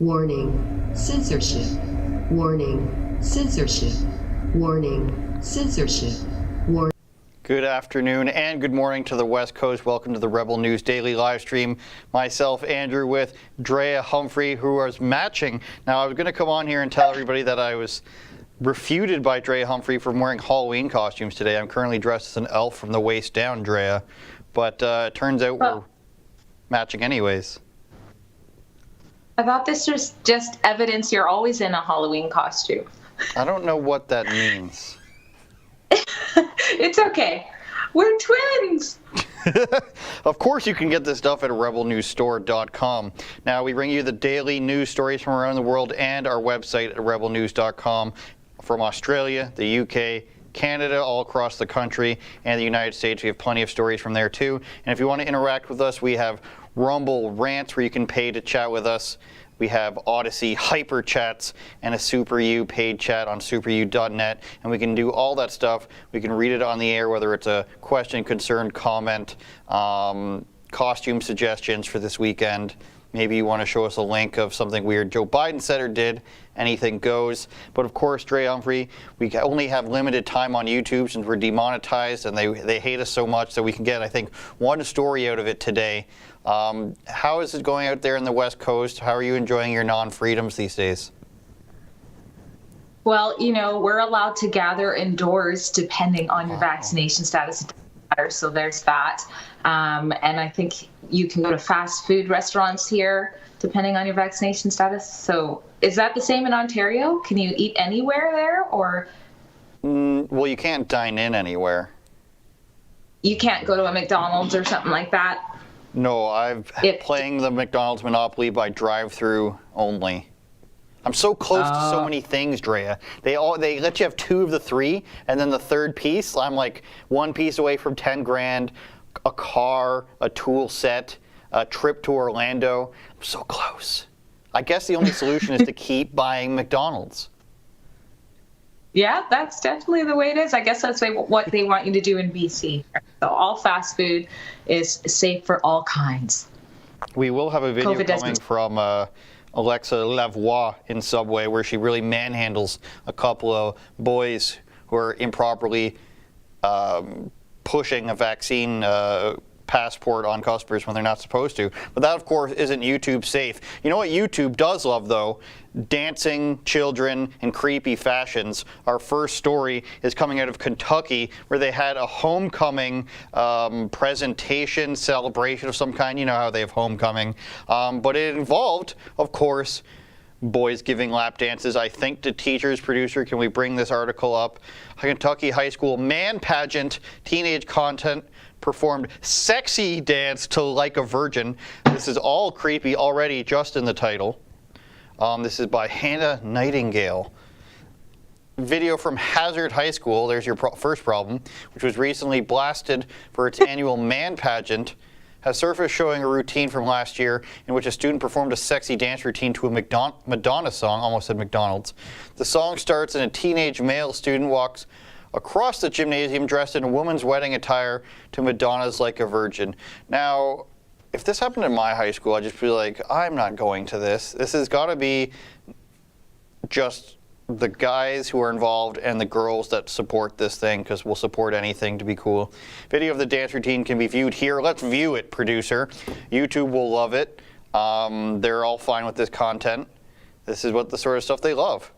Warning, censorship. Warning, censorship. Warning, censorship. Warning. Good afternoon and good morning to the West Coast. Welcome to the Rebel News Daily live stream. Myself, Andrew, with Drea, Humphrey, who was matching. Now, I was going to come on here and tell everybody that I was refuted by Drea Humphrey from wearing Halloween costumes today. I'm currently dressed as an elf from the waist down, Drea. But it turns out we're matching anyways. I thought this was just evidence you're always in a Halloween costume. I don't know what that means. It's okay. We're twins. Of course you can get this stuff at rebelnewsstore.com. Now, we bring you the daily news stories from around the world and our website at rebelnews.com from Australia, the UK, Canada, all across the country, and the United States. We have plenty of stories from there too. And if you want to interact with us, we have Rumble Rants where you can pay to chat with us. We have Odyssey Hyper Chats and a Super U paid chat on superu.net, and we can do all that stuff. We can read it on the air, whether it's a question, concern, comment, costume suggestions for this weekend. Maybe you want to show us a link of something weird Joe Biden said or did. Anything goes. But of course, Drea Humphrey, we only have limited time on YouTube since we're demonetized and they hate us so much that we can get, I think, one story out of it today. How is it going out there in the West Coast? How are you enjoying your non-freedoms these days? Well, you know, we're allowed to gather indoors depending on your vaccination status. So there's that. And I think you can go to fast food restaurants here depending on your vaccination status. So is that the same in Ontario? Can you eat anywhere there, or? Well, you can't dine in anywhere. You can't go to a McDonald's or something like that? No, I'm playing the McDonald's Monopoly by drive-through only. I'm so close to so many things, Drea. They let you have 2 of the 3, and then the third piece, I'm like 1 piece away from 10 grand, a car, a tool set, a trip to Orlando. I'm so close. I guess the only solution is to keep buying McDonald's. Yeah, that's definitely the way it is. I guess that's what they want you to do in BC. So all fast food is safe for all kinds. We will have a video coming from Alexa Lavoie in Subway where she really manhandles a couple of boys who are improperly pushing a vaccine passport on customers when they're not supposed to. But that, of course, isn't YouTube safe. You know what YouTube does love, though? Dancing children in creepy fashions. Our first story is coming out of Kentucky, where they had a homecoming presentation, celebration of some kind. You know how they have homecoming. But it involved, of course, boys giving lap dances. I think to teachers, producer, can we bring this article up? A Kentucky high school man pageant, teenage content, performed sexy dance to Like a Virgin. This is all creepy already just in the title. This is by Hannah Nightingale. Video from Hazard High School, there's your first problem, which was recently blasted for its annual man pageant, has surfaced showing a routine from last year in which a student performed a sexy dance routine to a Madonna song, almost said McDonald's. The song starts and a teenage male student walks across the gymnasium dressed in a woman's wedding attire to Madonna's Like a Virgin. Now, if this happened in my high school, I'd just be like, I'm not going to this. This has got to be just the guys who are involved and the girls that support this thing, because we'll support anything to be cool. Video of the dance routine can be viewed here. Let's view it, producer. YouTube will love it. They're all fine with this content. This is what the sort of stuff they love.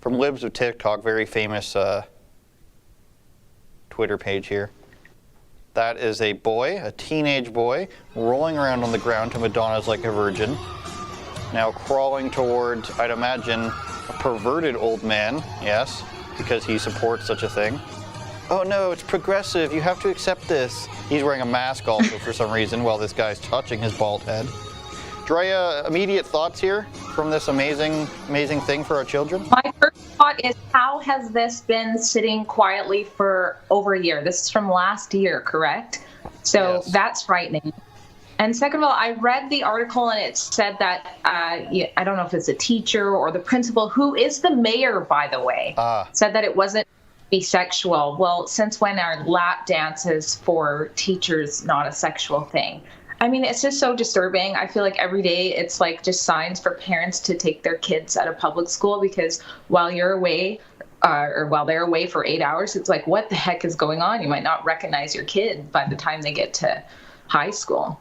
From Libs of TikTok, very famous Twitter page here. That is a boy, a teenage boy, rolling around on the ground to Madonna's Like a Virgin. Now crawling towards, I'd imagine, a perverted old man, yes, because he supports such a thing. Oh no, it's progressive, you have to accept this. He's wearing a mask also for some reason while this guy's touching his bald head. Drea, immediate thoughts here from this amazing thing for our children? My first thought is, how has this been sitting quietly for over a year? This is from last year, correct? So yes. That's frightening. And second of all, I read the article and it said that, I don't know if it's a teacher or the principal, who is the mayor, by the way, said that it wasn't be sexual. Well, since when are lap dances for teachers not a sexual thing? I mean, it's just so disturbing. I feel like every day it's like just signs for parents to take their kids out of public school, because while you're away or while they're away for 8 hours, it's like, what the heck is going on? You might not recognize your kid by the time they get to high school.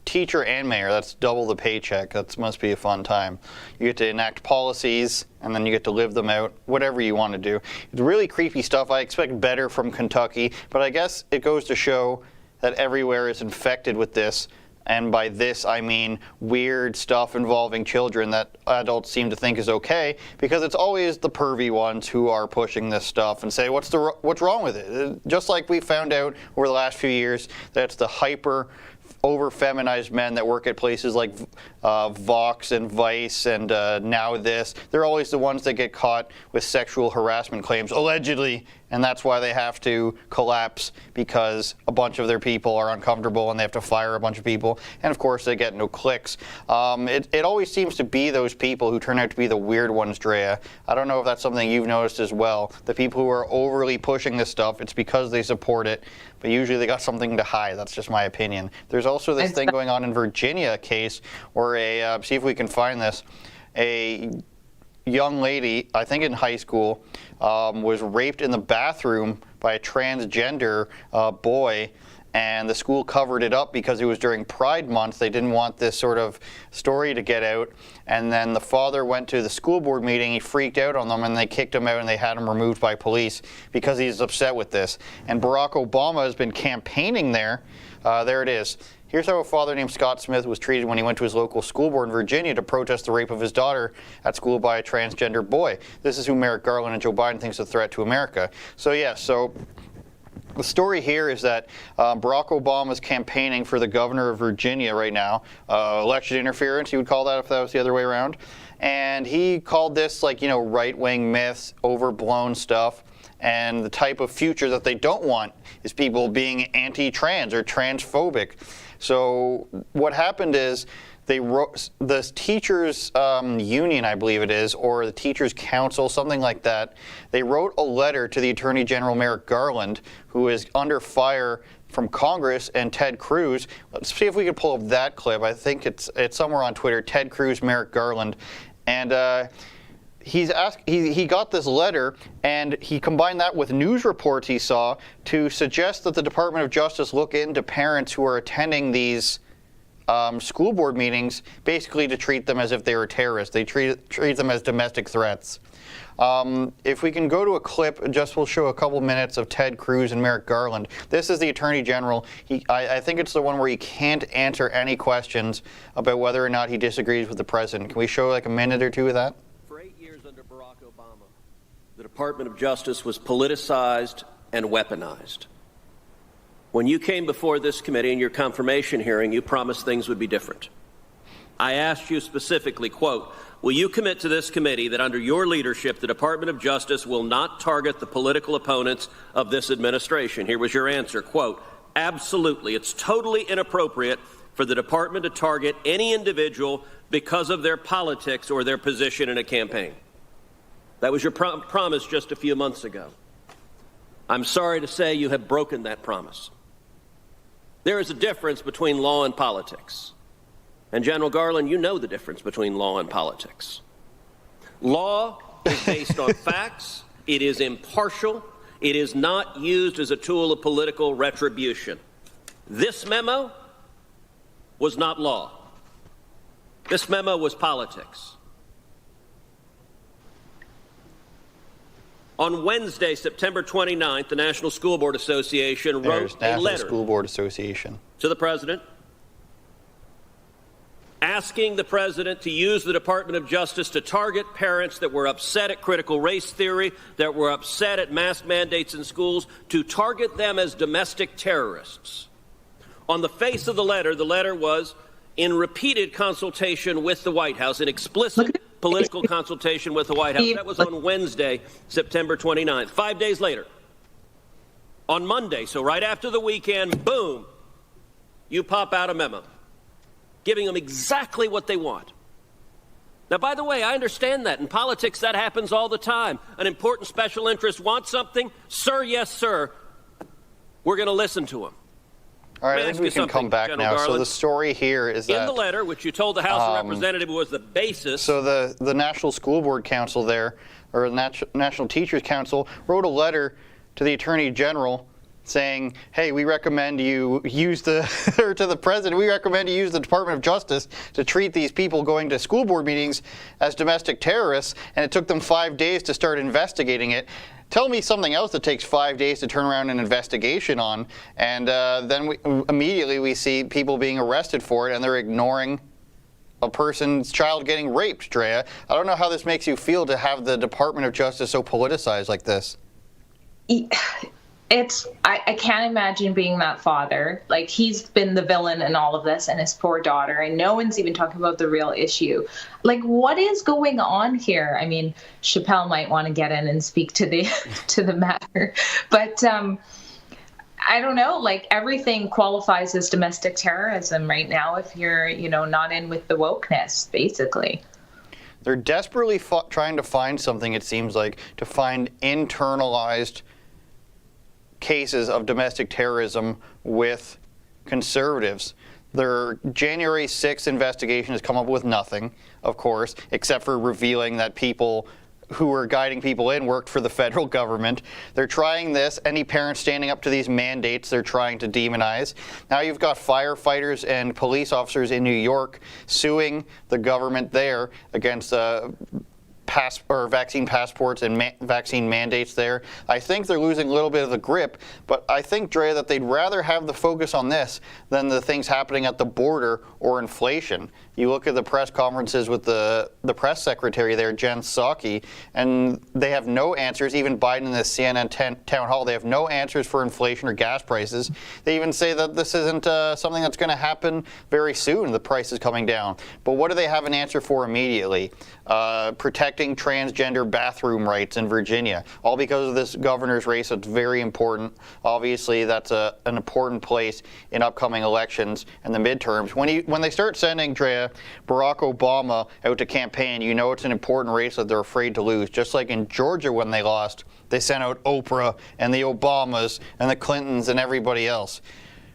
Teacher and mayor, that's double the paycheck. That must be a fun time. You get to enact policies and then you get to live them out, whatever you want to do. It's really creepy stuff. I expect better from Kentucky, but I guess it goes to show that everywhere is infected with this. And by this, I mean weird stuff involving children that adults seem to think is okay, because it's always the pervy ones who are pushing this stuff and say, what's wrong with it? Just like we found out over the last few years that it's the hyper over-feminized men that work at places like Vaxx and Vice and now this. They're always the ones that get caught with sexual harassment claims, allegedly, and that's why they have to collapse, because a bunch of their people are uncomfortable and they have to fire a bunch of people, and of course they get no clicks. It always seems to be those people who turn out to be the weird ones, Drea. I don't know if that's something you've noticed as well. The people who are overly pushing this stuff, it's because they support it, but usually they got something to hide. That's just my opinion. There's also this thing going on in Virginia case where see if we can find this, a young lady, I think in high school, was raped in the bathroom by a transgender boy, and the school covered it up because it was during Pride Month. They didn't want this sort of story to get out, and then the father went to the school board meeting. He freaked out on them, and they kicked him out, and they had him removed by police because he's upset with this. And Barack Obama has been campaigning there. There it is. Here's how a father named Scott Smith was treated when he went to his local school board in Virginia to protest the rape of his daughter at school by a transgender boy. This is who Merrick Garland and Joe Biden thinks is a threat to America. So yeah, so the story here is that Barack Obama is campaigning for the governor of Virginia right now. Election interference, you would call that if that was the other way around. And he called this, like, you know, right-wing myths, overblown stuff. And the type of future that they don't want is people being anti-trans or transphobic. So what happened is they wrote, the teachers union, I believe it is, or the teachers council, something like that. They wrote a letter to the Attorney General Merrick Garland, who is under fire from Congress, and Ted Cruz. Let's see if we can pull up that clip. I think it's somewhere on Twitter. Ted Cruz, Merrick Garland, and he got this letter, and he combined that with news reports he saw to suggest that the Department of Justice look into parents who are attending these school board meetings, basically to treat them as if they were terrorists. They treat them as domestic threats. If we can go to a clip, we'll show a couple minutes of Ted Cruz and Merrick Garland. This is the Attorney General. I think it's the one where he can't answer any questions about whether or not he disagrees with the president. Can we show like a minute or two of that? For 8 years under Barack Obama, the Department of Justice was politicized and weaponized. When you came before this committee in your confirmation hearing, you promised things would be different. I asked you specifically, quote, will you commit to this committee that under your leadership, the Department of Justice will not target the political opponents of this administration? Here was your answer, quote, absolutely. It's totally inappropriate for the department to target any individual because of their politics or their position in a campaign. That was your promise just a few months ago. I'm sorry to say you have broken that promise. There is a difference between law and politics. And General Garland, you know the difference between law and politics. Law is based on facts. It is impartial. It is not used as a tool of political retribution. This memo was not law. This memo was politics. On Wednesday, September 29th, the National School Board Association wrote a letter to the president asking the president to use the Department of Justice to target parents that were upset at critical race theory, that were upset at mask mandates in schools, to target them as domestic terrorists. On the face of the letter was in repeated consultation with the White House, an explicit political consultation with the White House. That was on Wednesday, September 29th. 5 days later, on Monday, so right after the weekend, boom, you pop out a memo giving them exactly what they want. Now, by the way, I understand that. In politics, that happens all the time. An important special interest wants something. Sir, yes, sir. We're going to listen to them. All right, May I I think we ask you can come something, back General now. So Garland? the story here is that In the letter, which you told the House of Representatives was the basis. So the National School Board Council there, or the National Teachers Council, wrote a letter to the Attorney General saying, hey, we recommend you use or to the President, we recommend you use the Department of Justice to treat these people going to school board meetings as domestic terrorists, and it took them 5 days to start investigating it. Tell me something else that takes 5 days to turn around an investigation on, and then immediately we see people being arrested for it, and they're ignoring a person's child getting raped, Drea. I don't know how this makes you feel to have the Department of Justice so politicized like this. I can't imagine being that father. Like, he's been the villain in all of this, and his poor daughter, and no one's even talking about the real issue. Like, what is going on here? I mean, Chappelle might want to get in and speak to the matter, but I don't know. Like, everything qualifies as domestic terrorism right now if you're, not in with the wokeness, basically. They're desperately trying to find something, it seems like, to find internalized cases of domestic terrorism with conservatives. Their January 6th investigation has come up with nothing, of course, except for revealing that people who were guiding people in worked for the federal government. They're trying this. Any parents standing up to these mandates, they're trying to demonize. Now you've got firefighters and police officers in New York suing the government there against vaccine passports and vaccine mandates there. I think they're losing a little bit of the grip, but I think, Drea, that they'd rather have the focus on this than the things happening at the border or inflation. You look at the press conferences with the press secretary there, Jen Psaki, and they have no answers. Even Biden in the CNN town hall, they have no answers for inflation or gas prices. They even say that this isn't something that's going to happen very soon, the price is coming down. But what do they have an answer for immediately? Protecting transgender bathroom rights in Virginia, all because of this governor's race that's very important. Obviously, that's an important place in upcoming elections and the midterms. When they start sending, Drea, Barack Obama out to campaign, you know it's an important race that they're afraid to lose. Just like in Georgia when they lost, they sent out Oprah and the Obamas and the Clintons and everybody else.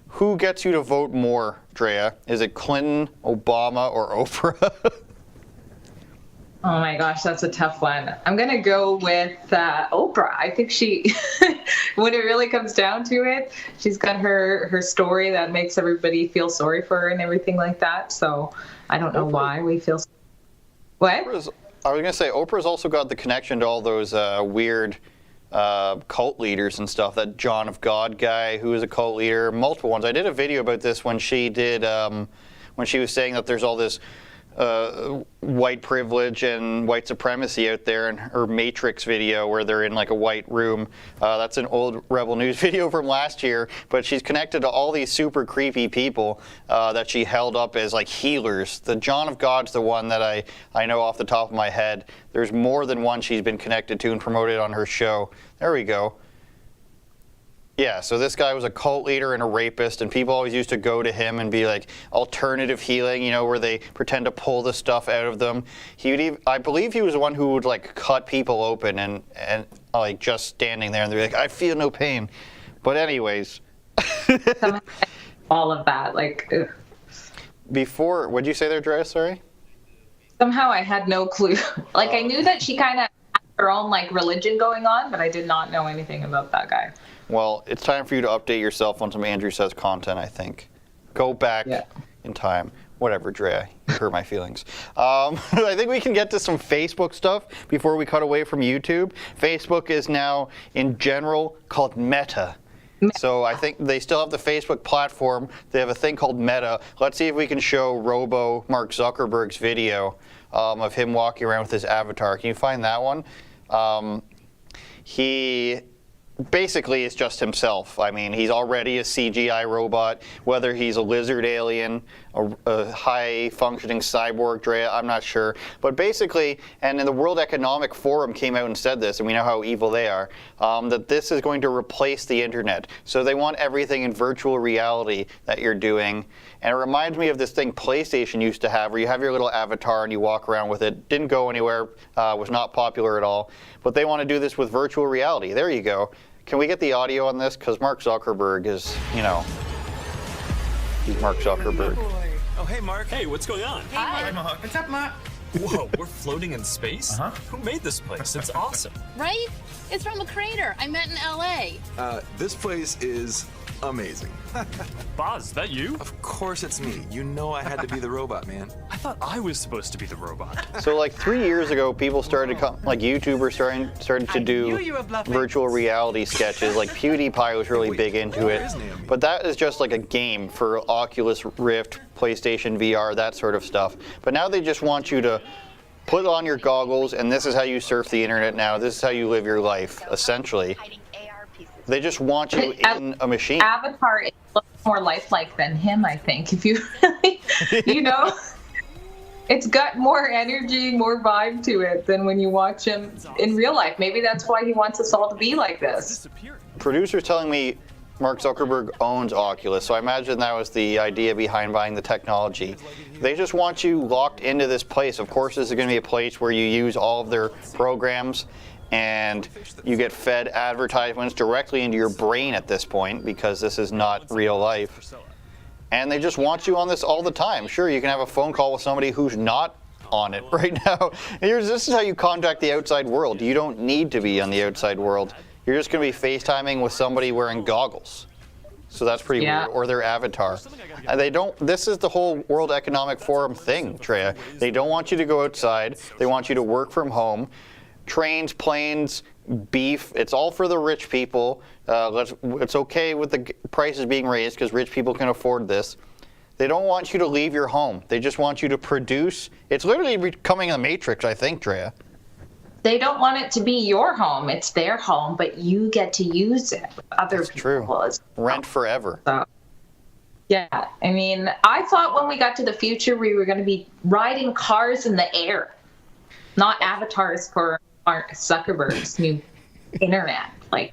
Who gets you to vote more, Drea? Is it Clinton, Obama, or Oprah? Oh my gosh, that's a tough one. I'm going to go with Oprah. I think she, when it really comes down to it, she's got her story that makes everybody feel sorry for her and everything like that. So I don't know why we feel. What? I was going to say, Oprah's also got the connection to all those weird cult leaders and stuff. That John of God guy who is a cult leader, multiple ones. I did a video about this when she did, when she was saying that there's all this white privilege and white supremacy out there in her Matrix video where they're in like a white room. That's an old Rebel News video from last year, but she's connected to all these super creepy people that she held up as like healers. The John of God's the one that I know off the top of my head. There's more than one she's been connected to and promoted on her show. There we go. Yeah, so this guy was a cult leader and a rapist, and people always used to go to him and be like, alternative healing, where they pretend to pull the stuff out of them. I believe he was the one who would like cut people open and like just standing there, and they're like, I feel no pain. But anyways. All of that, like. Ugh. Before, what'd you say there, Drea? Sorry? Somehow I had no clue. Like, I knew that she kind of had her own like religion going on, but I did not know anything about that guy. Well, it's time for you to update yourself on some Andrew Says content, I think. Go back in time. Whatever, Drea. You hurt my feelings. I think we can get to some Facebook stuff before we cut away from YouTube. Facebook is now, in general, called Meta. So I think they still have the Facebook platform. They have a thing called Meta. Let's see if we can show Mark Zuckerberg's video of him walking around with his avatar. Can you find that one? He basically is just himself. I mean, he's already a CGI robot. Whether he's a lizard alien, a high-functioning cyborg, Drea, I'm not sure. But basically, and in the World Economic Forum came out and said this, and we know how evil they are, that this is going to replace the internet. So they want everything in virtual reality that you're doing. And it reminds me of this thing PlayStation used to have, where you have your little avatar and you walk around with it. Didn't go anywhere, was not popular at all. But they want to do this with virtual reality. There you go. Can we get the audio on this? Because Mark Zuckerberg is, He's Mark Zuckerberg. Oh, hey, Mark. Hey, what's going on? Hi, Mark. What's up, Mark? Whoa, we're floating in space? Uh-huh. Who made this place? It's awesome. Right? It's from a crater I met in LA. This place is amazing. Boz, is that you? Of course it's me. You know I had to be the robot, man. I thought I was supposed to be the robot. So like 3 years ago, people started to like YouTubers started to do virtual reality sketches. Like PewDiePie was really big into it. But that is just like a game for Oculus Rift, PlayStation VR, that sort of stuff. But now they just want you to put on your goggles, and this is how you surf the internet now. This is how you live your life, essentially. They just want you in a machine. Avatar is more lifelike than him, I think. If you really, you know, it's got more energy, more vibe to it than when you watch him in real life. Maybe that's why he wants us all to be like this. Producers telling me Mark Zuckerberg owns Oculus, so I imagine that was the idea behind buying the technology. They just want you locked into this place. Of course, this is going to be a place where you use all of their programs, and you get fed advertisements directly into your brain at this point, because this is not real life. And they just want you on this all the time. Sure, you can have a phone call with somebody who's not on it right now. This is how you contact the outside world. You don't need to be on the outside world. You're just going to be FaceTiming with somebody wearing goggles. So that's pretty weird. Or their avatar. And they don't, this is the whole World Economic Forum thing, Drea. They don't want you to go outside. They want you to work from home. Trains, planes, beef, it's all for the rich people. It's okay with the prices being raised because rich people can afford this. They don't want you to leave your home. They just want you to produce. It's literally becoming a matrix, I think, Drea. They don't want it to be your home. It's their home, but you get to use it. Other people. True. Rent forever. So, yeah, I mean, I thought when we got to the future, we were going to be riding cars in the air, not avatars for Mark Zuckerberg's new internet. Like,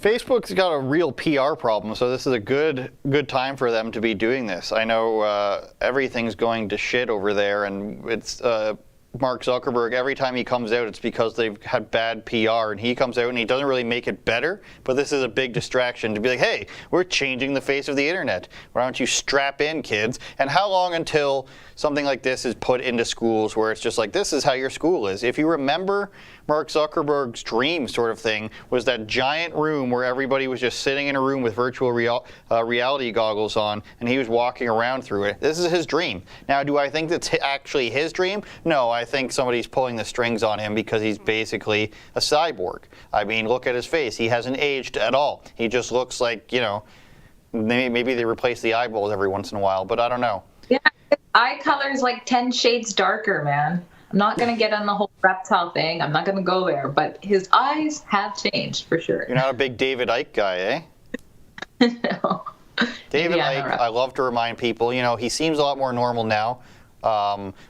Facebook's got a real PR problem, so this is a good time for them to be doing this. I know everything's going to shit over there, and it's Mark Zuckerberg, every time he comes out, it's because they've had bad PR, and he comes out and he doesn't really make it better, but this is a big distraction to be like, hey, we're changing the face of the internet. Why don't you strap in, kids? And how long until something like this is put into schools where it's just like, this is how your school is? If you remember, Mark Zuckerberg's dream sort of thing was that giant room where everybody was just sitting in a room with virtual reality goggles on, and he was walking around through it. This is his dream. Now, do I think that's actually his dream? No, I think somebody's pulling the strings on him because he's basically a cyborg. I mean, look at his face. He hasn't aged at all. He just looks like, you know, maybe they replace the eyeballs every once in a while, but I don't know. yeah, his eye color is like 10 shades darker, man. I'm not going to get on the whole reptile thing. I'm not going to go there, but his eyes have changed for sure. You're not a big David Icke guy, eh? No. David Icke, I love to remind people, you know, he seems a lot more normal now.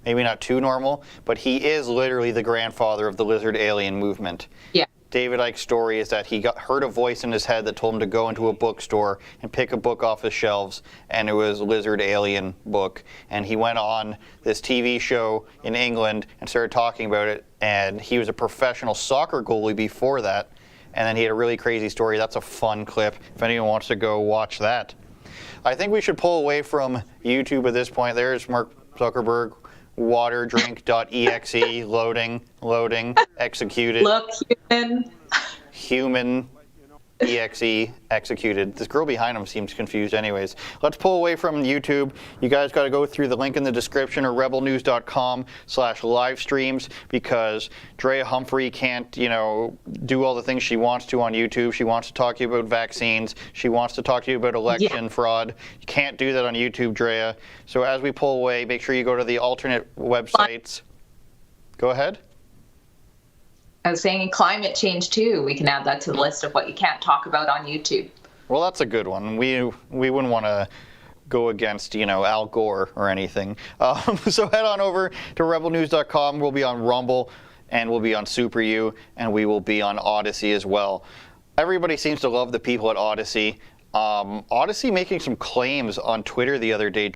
Maybe not too normal, but he is literally the grandfather of the lizard alien movement. Yeah. David Icke's story is that he heard a voice in his head that told him to go into a bookstore and pick a book off the shelves, and it was a lizard alien book. And he went on this TV show in England and started talking about it, and he was a professional soccer goalie before that, and then he had a really crazy story. That's a fun clip if anyone wants to go watch that. I think we should pull away from YouTube at this point. There's Mark Zuckerberg, waterdrink.exe, loading, executed. Look, Human, exe, executed. This girl behind him seems confused anyways. Let's pull away from YouTube. You guys got to go through the link in the description or rebelnews.com/live streams because Drea Humphrey can't, you know, do all the things she wants to on YouTube. She wants to talk to you about vaccines. She wants to talk to you about election fraud. You can't do that on YouTube, Drea. So as we pull away, make sure you go to the alternate websites. Go ahead. I was saying climate change too. We can add that to the list of what you can't talk about on YouTube. Well, that's a good one. We wouldn't want to go against, you know, Al Gore or anything. So head on over to rebelnews.com. We'll be on Rumble, and we'll be on Super U, and we will be on Odyssey as well. Everybody seems to love the people at Odyssey. Odyssey making some claims on Twitter the other day.